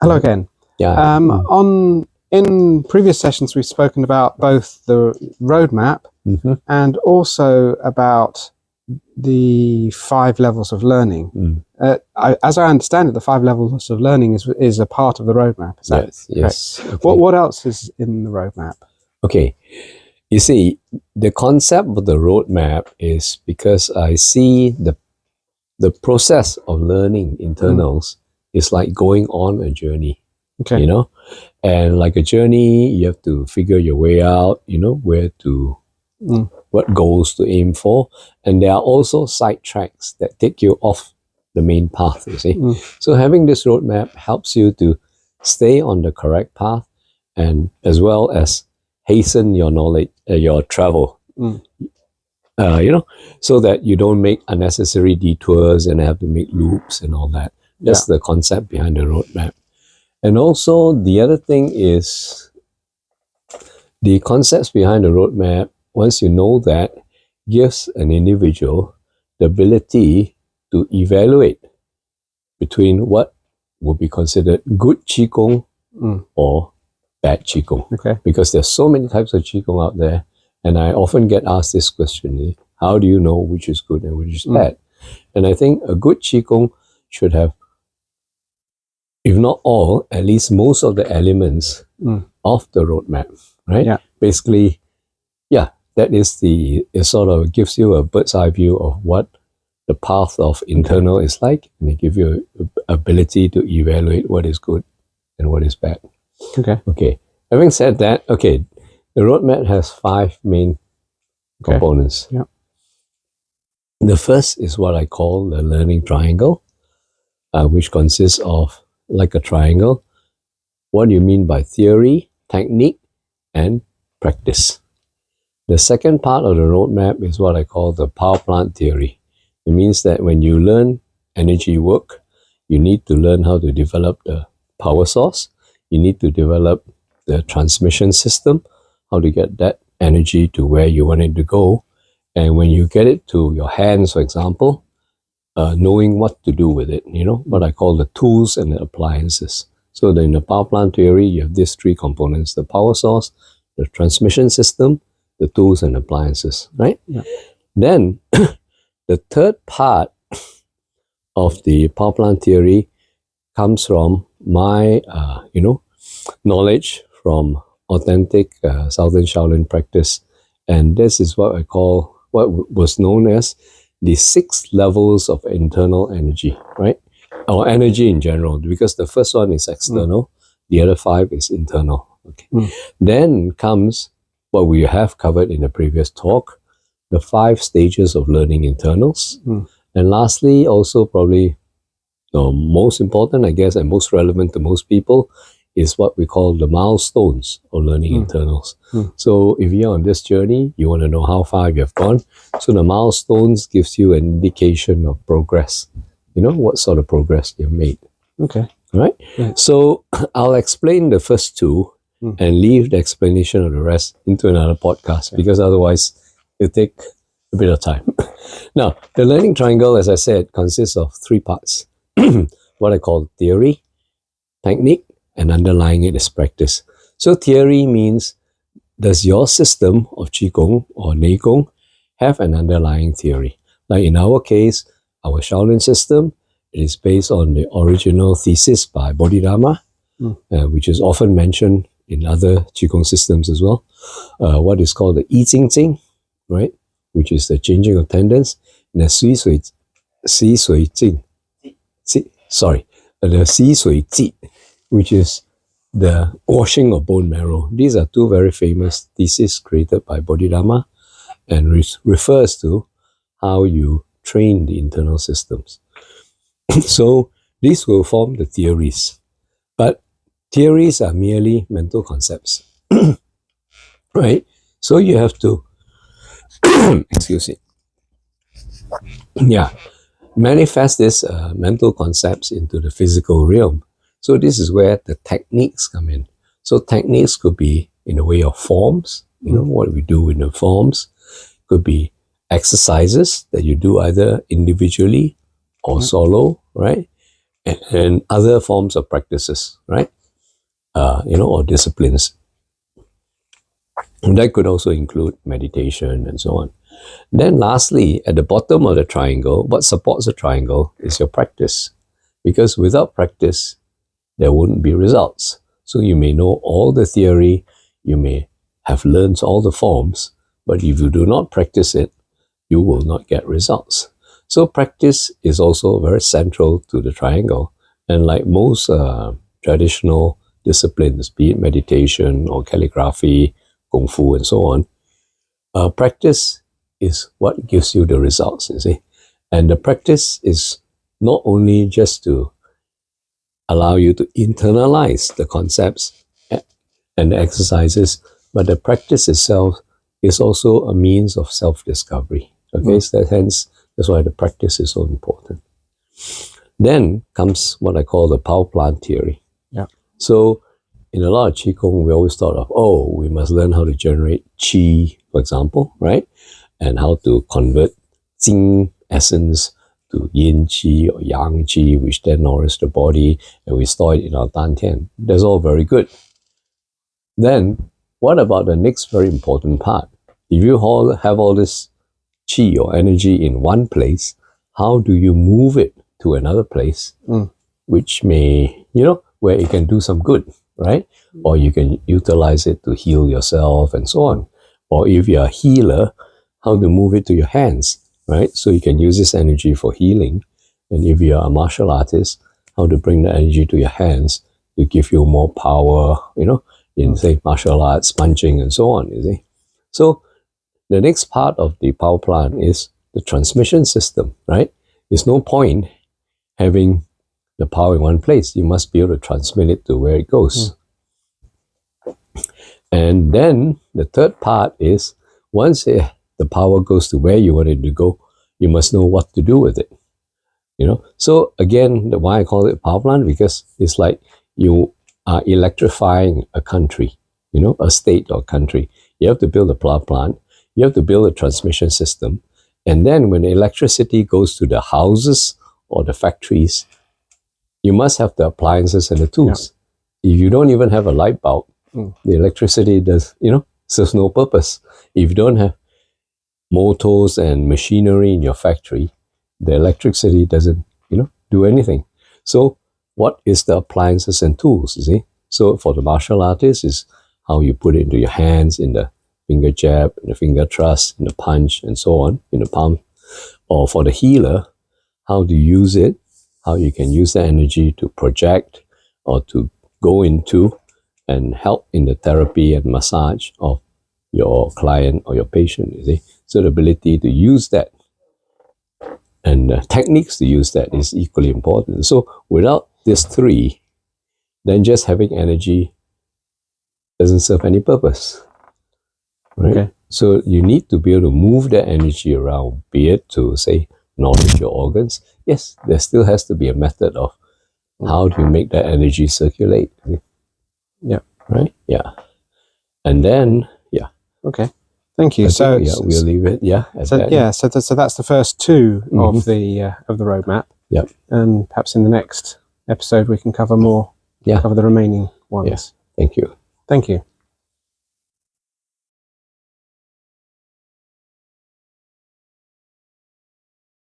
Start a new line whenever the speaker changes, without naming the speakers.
Hello again.
Yeah.
In previous sessions, we've spoken about both the roadmap and also about the 5 levels of learning. As I understand it, the 5 levels of learning is a part of the roadmap. Is that
yes.
correct? Okay. What else is in the roadmap?
Okay. You see, the concept of the roadmap is because I see the process of learning internals is like going on a journey.
Okay.
You know, and like a journey, you have to figure your way out, you know, where to, what goals to aim for. And there are also side tracks that take you off the main path, you see. So having this roadmap helps you to stay on the correct path and as well as hasten your knowledge, your travel, you know, so that you don't make unnecessary detours and have to make loops and all that. That's the concept behind the roadmap. And also, the other thing is the concepts behind the roadmap, once you know that, gives an individual the ability to evaluate between what would be considered good Qigong or bad Qigong.
Okay.
Because there's so many types of Qigong out there, and I often get asked this question, how do you know which is good and which is bad? And I think a good Qigong should have, if not all, at least most of the elements of the roadmap, right?
Yeah.
Basically, that is it sort of gives you a bird's eye view of what the path of internal is like, and it gives you ability to evaluate what is good and what is bad. Okay. Having said that, the roadmap has 5 main components.
Yeah.
The first is what I call the learning triangle, which consists of like a triangle. What do you mean by theory, technique, and practice? The second part of the roadmap is what I call the power plant theory. It means that when you learn energy work, you need to learn how to develop the power source. You need to develop the transmission system, how to get that energy to where you want it to go. And when you get it to your hands, for example, knowing what to do with it, you know, what I call the tools and the appliances. So in the power plant theory, you have these 3 components: the power source, the transmission system, the tools and appliances, right?
Yeah.
Then the third part of the power plant theory comes from my, knowledge from authentic Southern Shaolin practice. And this is what I call, what was known as the 6 levels of internal energy, right? Or energy in general, because the first one is external, the other 5 is internal. Okay. Then comes what we have covered in the previous talk, the 5 stages of learning internals. And lastly, also probably most important, I guess, and most relevant to most people, is what we call the milestones of learning internals. So if you're on this journey, you want to know how far you have gone. So the milestones gives you an indication of progress. You know, what sort of progress you've made.
Okay.
Right? So I'll explain the first 2 and leave the explanation of the rest into another podcast, because otherwise it'll take a bit of time. Now, the learning triangle, as I said, consists of 3 parts. What I call theory, technique, and underlying it is practice. So theory means, does your system of Qigong or Neigong have an underlying theory? Like in our case, our Shaolin system, it is based on the original thesis by Bodhidharma, which is often mentioned in other Qigong systems as well. What is called the Yi Jing Jing, right? Which is the changing of tendons. And the Xi Sui Jing. The Xi Sui Ji, which is the washing of bone marrow. These are 2 very famous theses created by Bodhidharma, and refers to how you train the internal systems. So these will form the theories. But theories are merely mental concepts. Right? So you have to manifest these mental concepts into the physical realm. So this is where the techniques come in. So techniques could be in the way of forms, you know, what we do in the forms. Could be exercises that you do either individually or solo, right? and other forms of practices, right? Or disciplines. And that could also include meditation and so on. Then lastly, at the bottom of the triangle, what supports the triangle is your practice. Because without practice, there wouldn't be results. So you may know all the theory, you may have learned all the forms, but if you do not practice it, you will not get results. So practice is also very central to the triangle. And like most traditional disciplines, be it meditation or calligraphy, Kung Fu, and so on, practice is what gives you the results, you see. And the practice is not only just to allow you to internalize the concepts and the exercises, but the practice itself is also a means of self-discovery. Okay, so hence, that's why the practice is so important. Then comes what I call the power plant theory.
Yeah.
So in a lot of Qigong, we always thought of, we must learn how to generate Qi, for example, right? And how to convert Jing essence to Yin Qi or Yang Qi, which then nourishes the body, and we store it in our Dantian. That's all very good. Then, what about the next very important part? If you have all this Qi or energy in one place, how do you move it to another place, which may, where it can do some good, right? Or you can utilize it to heal yourself and so on. Or if you're a healer, how to move it to your hands, right? So you can use this energy for healing. And if you're a martial artist, how to bring the energy to your hands to give you more power, in, say, martial arts, punching, and so on, you see. So the next part of the power plant is the transmission system, right? There's no point having the power in one place. You must be able to transmit it to where it goes. And then the third part is, once the power goes to where you want it to go, you must know what to do with it. So again, why I call it power plant, because it's like you are electrifying a country, a state or country. You have to build a power plant, you have to build a transmission system, and then when the electricity goes to the houses or the factories, you must have the appliances and the tools. Yeah. If you don't even have a light bulb, the electricity serves no purpose. If you don't have motors and machinery in your factory, the electricity doesn't, do anything. So what is the appliances and tools, you see? So for the martial artist is how you put it into your hands, in the finger jab, in the finger thrust, in the punch, and so on, in the palm. Or for the healer, how to use it, how you can use the energy to project or to go into and help in the therapy and massage of your client or your patient, you see. So the ability to use that and techniques to use that is equally important. So without these three, then just having energy doesn't serve any purpose, right? Okay. So you need to be able to move that energy around, be it to, say, nourish your organs. Yes, there still has to be a method of how do you make that energy circulate.
Yeah.
Right? Yeah. And then, yeah.
Okay. Thank you.
We'll leave it. Yeah.
So that's the first two of the roadmap.
Yep.
And perhaps in the next episode we can cover more.
Yeah.
Cover the remaining ones.
Yes. Thank you.
Thank you.